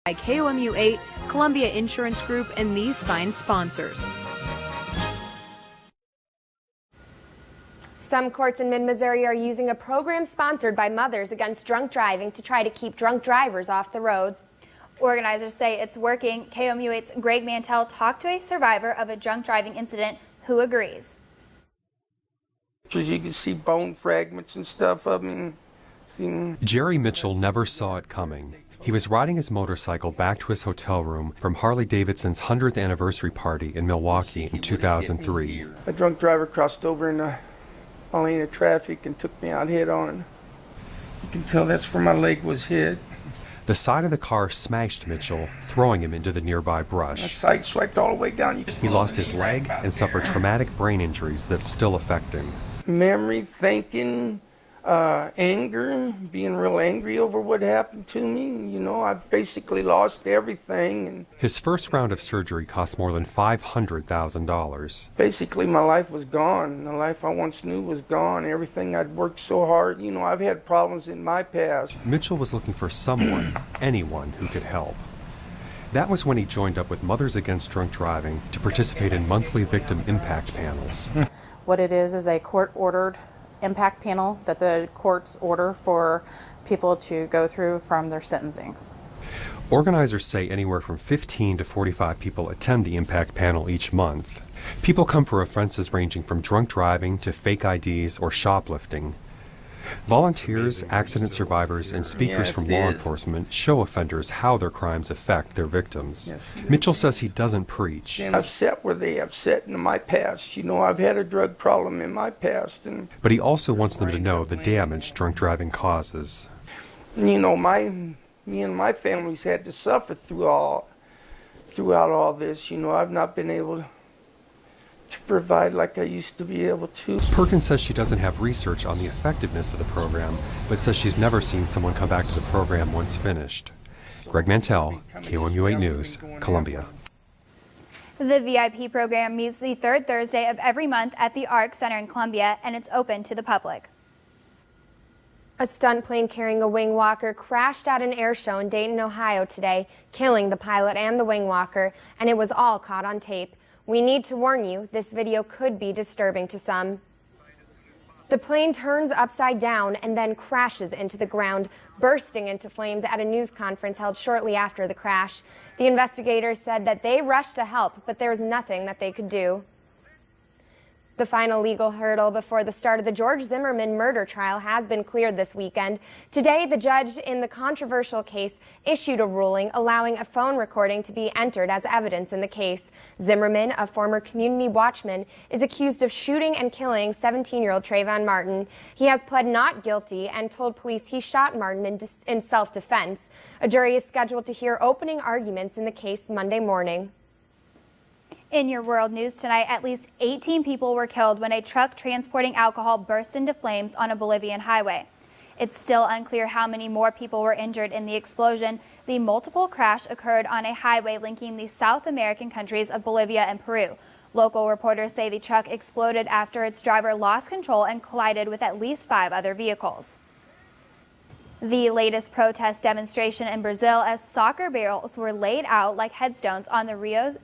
by KOMU 8, Columbia Insurance Group, and these fine sponsors. Some courts in mid-Missouri are using a program sponsored by Mothers Against Drunk Driving to try to keep drunk drivers off the roads. Organizers say it's working. KOMU 8's Greg Mantell talked to a survivor of a drunk driving incident who agrees. You can see bone fragments and stuff of him. Jerry Mitchell never saw it coming. He was riding his motorcycle back to his hotel room from Harley-Davidson's 100th anniversary party in Milwaukee in 2003. A drunk driver crossed over in the lane of traffic and took me out head on. You can tell that's where my leg was hit. The side of the car smashed Mitchell, throwing him into the nearby brush. My side swiped all the way down. He lost his leg and suffered traumatic brain injuries that still affect him. Memory, thinking, anger, being real angry over what happened to me. You know, I basically lost everything. And his first round of surgery cost more than $500,000. Basically, my life was gone. The life I once knew was gone. Everything I'd worked so hard. You know, I've had problems in my past. Mitchell was looking for someone, anyone, who could help. That was when he joined up with Mothers Against Drunk Driving to participate in monthly victim impact panels. What it is a court-ordered impact panel that the courts order for people to go through from their sentencings. Organizers say anywhere from 15 to 45 people attend the impact panel each month. People come for offenses ranging from drunk driving to fake IDs or shoplifting. Volunteers, accident survivors, and speakers from law enforcement show offenders how their crimes affect their victims. Mitchell says he doesn't preach. I've sat where they have sat in my past. You know, I've had a drug problem in my past. But he also wants them to know the damage drunk driving causes. You know, me and my family's had to suffer throughout all this. You know, I've not been able to provide like I used to be able to. Perkins says she doesn't have research on the effectiveness of the program, but says she's never seen someone come back to the program once finished. Greg Mantell, KOMU 8 News, Columbia. The VIP program meets the third Thursday of every month at the ARC Center in Columbia, and it's open to the public. A stunt plane carrying a wing walker crashed at an air show in Dayton, Ohio today, killing the pilot and the wing walker, and it was all caught on tape. We need to warn you, this video could be disturbing to some. The plane turns upside down and then crashes into the ground, bursting into flames at a news conference held shortly after the crash. The investigators said that they rushed to help, but there was nothing that they could do. The final legal hurdle before the start of the George Zimmerman murder trial has been cleared this weekend. Today, the judge in the controversial case issued a ruling allowing a phone recording to be entered as evidence in the case. Zimmerman, a former community watchman, is accused of shooting and killing 17-year-old Trayvon Martin. He has pled not guilty and told police he shot Martin in self-defense. A jury is scheduled to hear opening arguments in the case Monday morning. In your world news tonight, at least 18 people were killed when a truck transporting alcohol burst into flames on a Bolivian highway. It's still unclear how many more people were injured in the explosion. The multiple crash occurred on a highway linking the South American countries of Bolivia and Peru. Local reporters say the truck exploded after its driver lost control and collided with at least 5 other vehicles. The latest protest demonstration in Brazil as soccer barrels were laid out like headstones on Rio's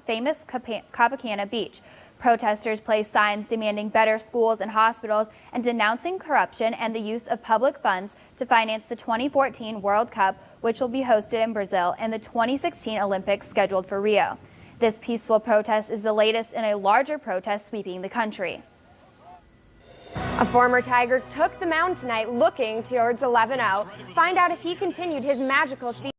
famous Copacabana beach. Protesters placed signs demanding better schools and hospitals and denouncing corruption and the use of public funds to finance the 2014 World Cup, which will be hosted in Brazil, and the 2016 Olympics scheduled for Rio. This peaceful protest is the latest in a larger protest sweeping the country. A former Tiger took the mound tonight looking towards 11-0. Find out if he continued his magical season.